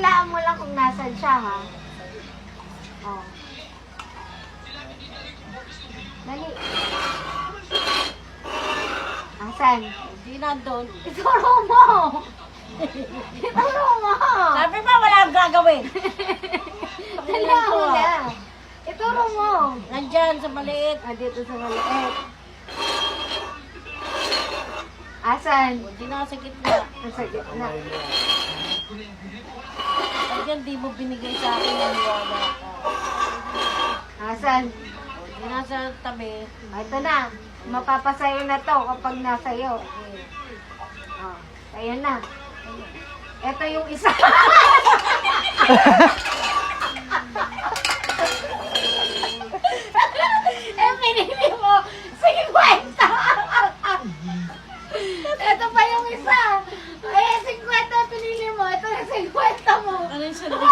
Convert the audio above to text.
hulaan mo lang kung nasan siya, ha? Oh. Dali. Asan? Hindi nandun. Ituro mo! Ituro mo! Sabi ba wala akong gagawin? Dala mo na. Ituro mo. Nandyan sa maliit. Ah, dito sa maliit. Asan? Hindi na sa gitna. Nasa gitna. Nandyan, di mo binigay sa akin ng wala ka. Asan? Hindi na sa tabi. Ah, ito na. Mapapasayo na to kapag nasayo. Okay. Oh, ayan na. Ito yung isa. Eh, pinili mo. 50. Ito pa yung isa. Eh, 50 pinili mo. Ito yung 50 mo. Ano yung sandali?